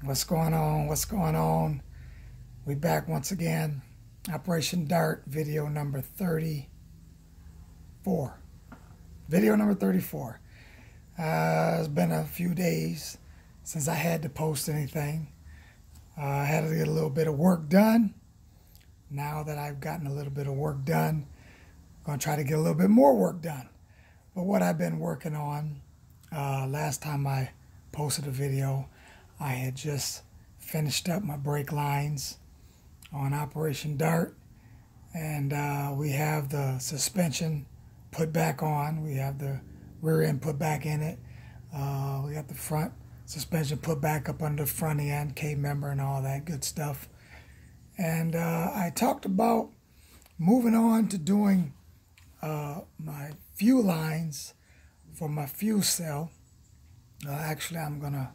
What's going on? What's going on? We back once again. Operation Dart, video number 34. Video number 34. It's been a few days since I had to post anything. I had to get a little bit of work done. Now that I've gotten a little bit of work done, I'm going to try to get a little bit more work done. But what I've been working on, last time I posted a video, I had just finished up my brake lines on Operation Dart, and we have the suspension put back on. We have the rear end put back in it. We got the front suspension put back up under the front end, K-member and all that good stuff. And I talked about moving on to doing my fuel lines for my fuel cell. Actually, I'm going to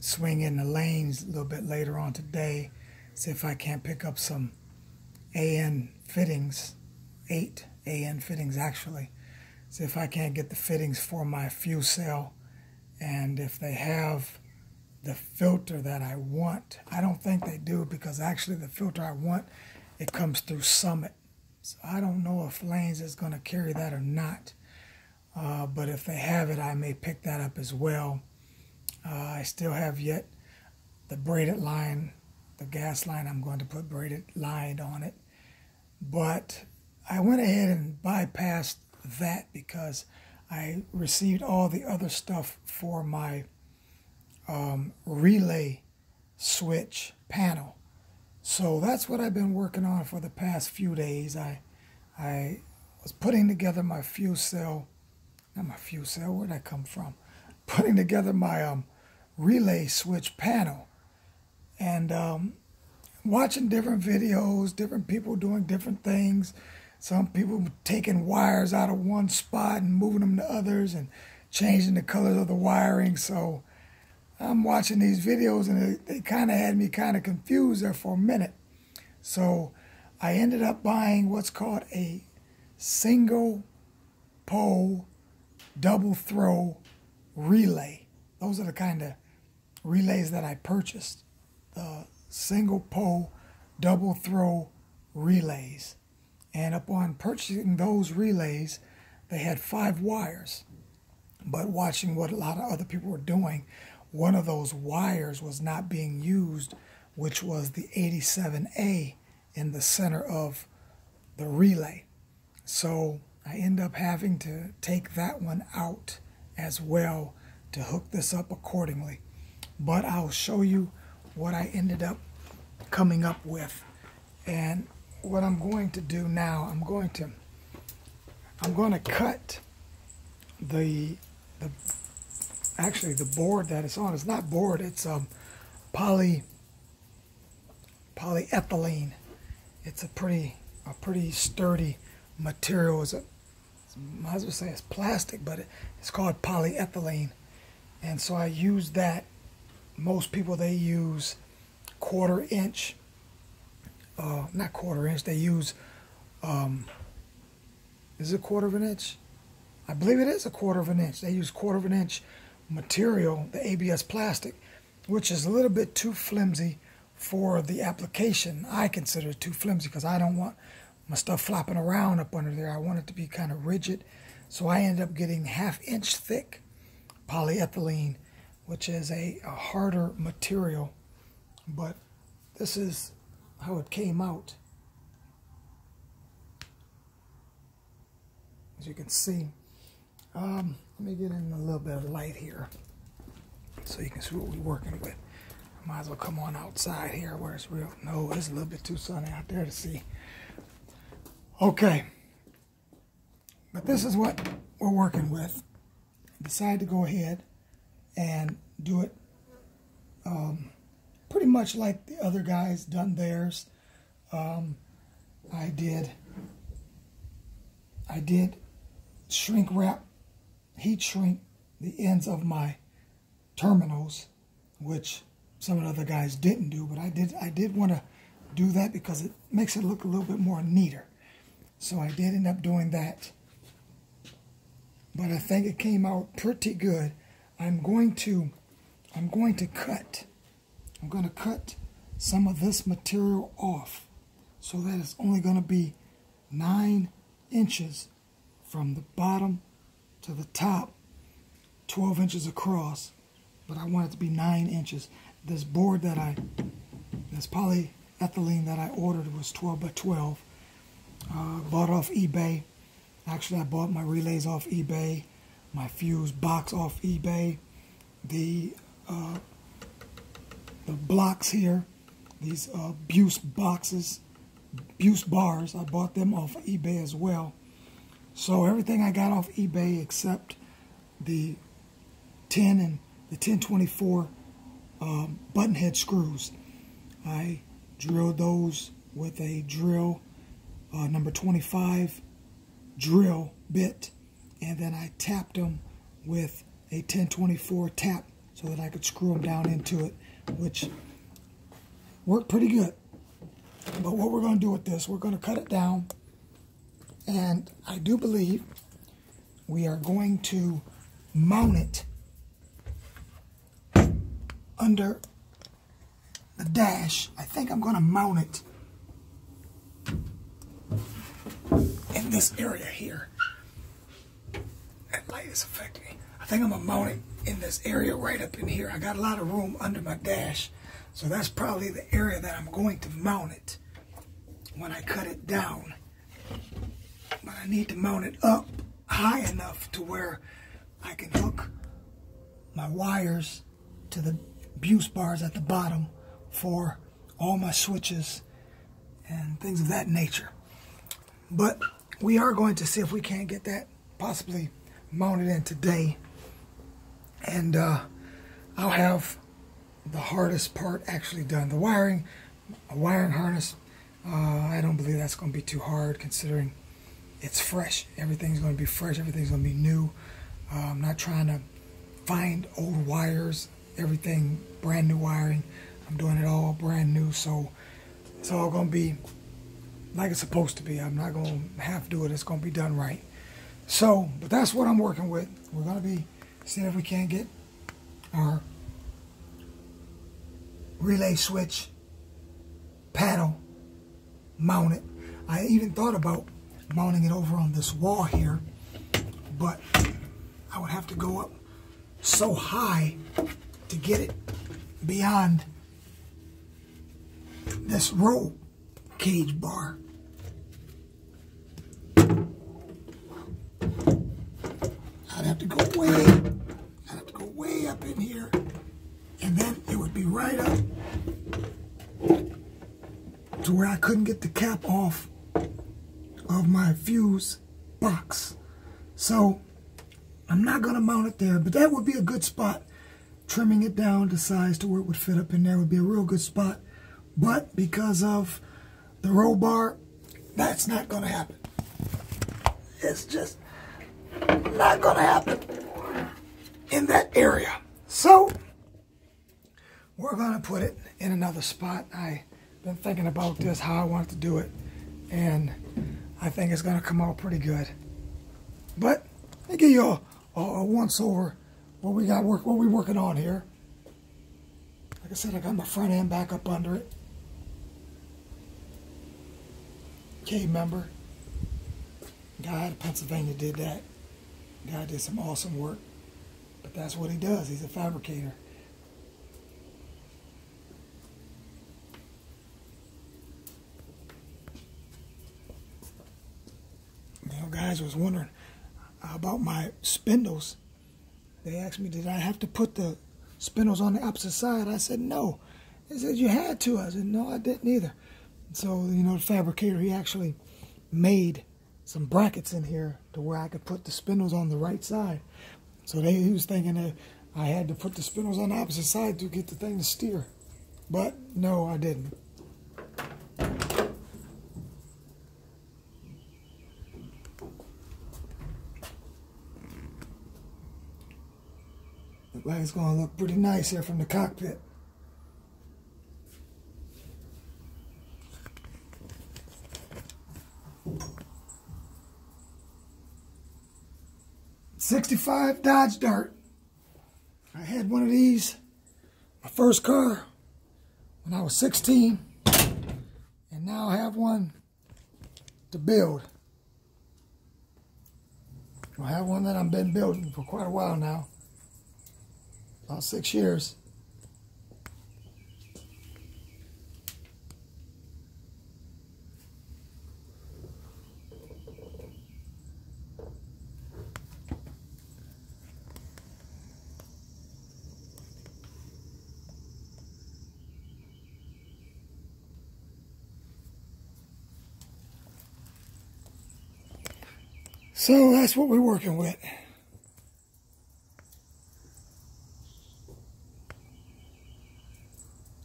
swing in the lanes a little bit later on today, see if I can't pick up some AN fittings, 8 AN fittings actually, see if I can't get the fittings for my fuel cell, and if they have the filter that I want. I don't think they do, because actually the filter I want, it comes through Summit, so I don't know if Lanes is going to carry that or not, but if they have it, I may pick that up as well. I still have yet the braided line, the gas line. I'm going to put braided line on it. But I went ahead and bypassed that because I received all the other stuff for my relay switch panel. So that's what I've been working on for the past few days. I was putting together my fuel cell, not my fuel cell, where'd that come from? Putting together my relay switch panel, and watching different videos, different people doing different things. Some people taking wires out of one spot and moving them to others and changing the colors of the wiring. So I'm watching these videos, and they kind of had me kind of confused there for a minute. So I ended up buying what's called a single pole double throw relay. Those are the kind of relays that I purchased, the single pole double throw relays. And upon purchasing those relays, they had 5 wires. But watching what a lot of other people were doing, one of those wires was not being used, which was the 87A in the center of the relay. So I end up having to take that one out as well to hook this up accordingly. But I'll show you what I ended up coming up with. And what I'm going to do now, I'm going to cut actually the board that it's on. It's not board, it's polyethylene. It's a pretty sturdy material. Might as well say it's plastic, but it's called polyethylene. And so I use that. Most people, they use quarter-inch, not quarter-inch, they use, is it a quarter of an inch? I believe it is a quarter of an inch. They use quarter of an inch material, the ABS plastic, which is a little bit too flimsy for the application. I consider it too flimsy because I don't want my stuff flopping around up under there. I want it to be kind of rigid. So I ended up getting 1/2 inch thick polyethylene, which is a harder material. But this is how it came out. As you can see. Let me get in a little bit of light here so you can see what we're working with. Might as well come on outside here where it's real. No, it's a little bit too sunny out there to see. Okay, but this is what we're working with. I decided to go ahead and do it pretty much like the other guys done theirs. I did shrink wrap, heat shrink the ends of my terminals, which some of the other guys didn't do, but I did want to do that because it makes it look a little bit more neater. So I did end up doing that. But I think it came out pretty good. I'm going to cut I'm going to cut some of this material off so that it's only going to be 9 inches from the bottom to the top, 12 inches across, but I want it to be 9 inches. This board this polyethylene that I ordered was 12 by 12. Bought off eBay. Actually, I bought my relays off eBay, my fuse box off eBay, the blocks here, these Buse boxes, Buse bars, I bought them off eBay as well. So everything I got off eBay except the 10 and the 1024 button head screws. I drilled those with a drill number 25 drill bit, and then I tapped them with a 1024 tap so that I could screw them down into it, which worked pretty good. But what we're going to do with this, we're going to cut it down, and I do believe we are going to mount it under the dash. I think I'm going to mount it in this area here. That light is affecting me. I think I'm going to mount it in this area right up in here. I got a lot of room under my dash, so that's probably the area that I'm going to mount it when I cut it down. But I need to mount it up high enough to where I can hook my wires to the Buse bars at the bottom for all my switches and things of that nature. But we are going to see if we can't get that possibly mounted in today. And I'll have the hardest part actually done. The wiring, a wiring harness, I don't believe that's going to be too hard considering it's fresh. Everything's going to be fresh. Everything's going to be new. I'm not trying to find old wires. Everything brand new wiring. I'm doing it all brand new, so it's all going to be like it's supposed to be. I'm not going to have to do it. It's going to be done right. So, but that's what I'm working with. We're going to be seeing if we can't get our relay switch panel mounted. I even thought about mounting it over on this wall here, but I would have to go up so high to get it beyond this roll cage bar. I'd have to go way up in here, and then it would be right up to where I couldn't get the cap off of my fuse box. So I'm not going to mount it there, but that would be a good spot. Trimming it down to size to where it would fit up in there would be a real good spot. But because of the roll bar, that's not going to happen. It's just not going to happen in that area. So we're going to put it in another spot. I've been thinking about this, how I want to do it, and I think it's going to come out pretty good. But let me give you a once over what we're working on here. Like I said, I got my front end back up under it. K-member. Guy out of Pennsylvania did that. Guy did some awesome work. But that's what he does. He's a fabricator. You know, guys was wondering about my spindles. They asked me, did I have to put the spindles on the opposite side? I said, no. They said, you had to. I said, no, I didn't either. So, you know, the fabricator, he actually made some brackets in here to where I could put the spindles on the right side. So he was thinking that I had to put the spindles on the opposite side to get the thing to steer. But, no, I didn't. Looks like it's going to look pretty nice here from the cockpit. '65 Dodge Dart. I had one of these, my first car, when I was 16, and now I have one to build. I have one that I've been building for quite a while now, about 6 years. So that's what we're working with.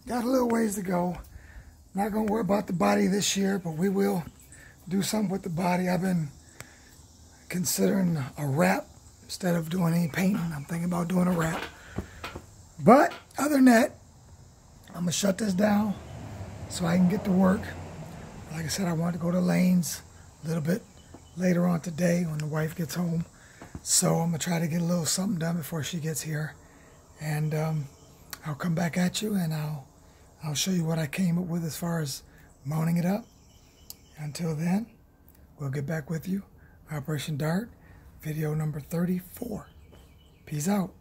Got a little ways to go. Not going to worry about the body this year, but we will do something with the body. I've been considering a wrap instead of doing any painting. I'm thinking about doing a wrap. But other than that, I'm going to shut this down so I can get to work. Like I said, I want to go to Lane's a little bit later on today when the wife gets home. So I'm going to try to get a little something done before she gets here. And I'll come back at you and I'll show you what I came up with as far as mounting it up. Until then, we'll get back with you. Operation Dart, video number 34. Peace out.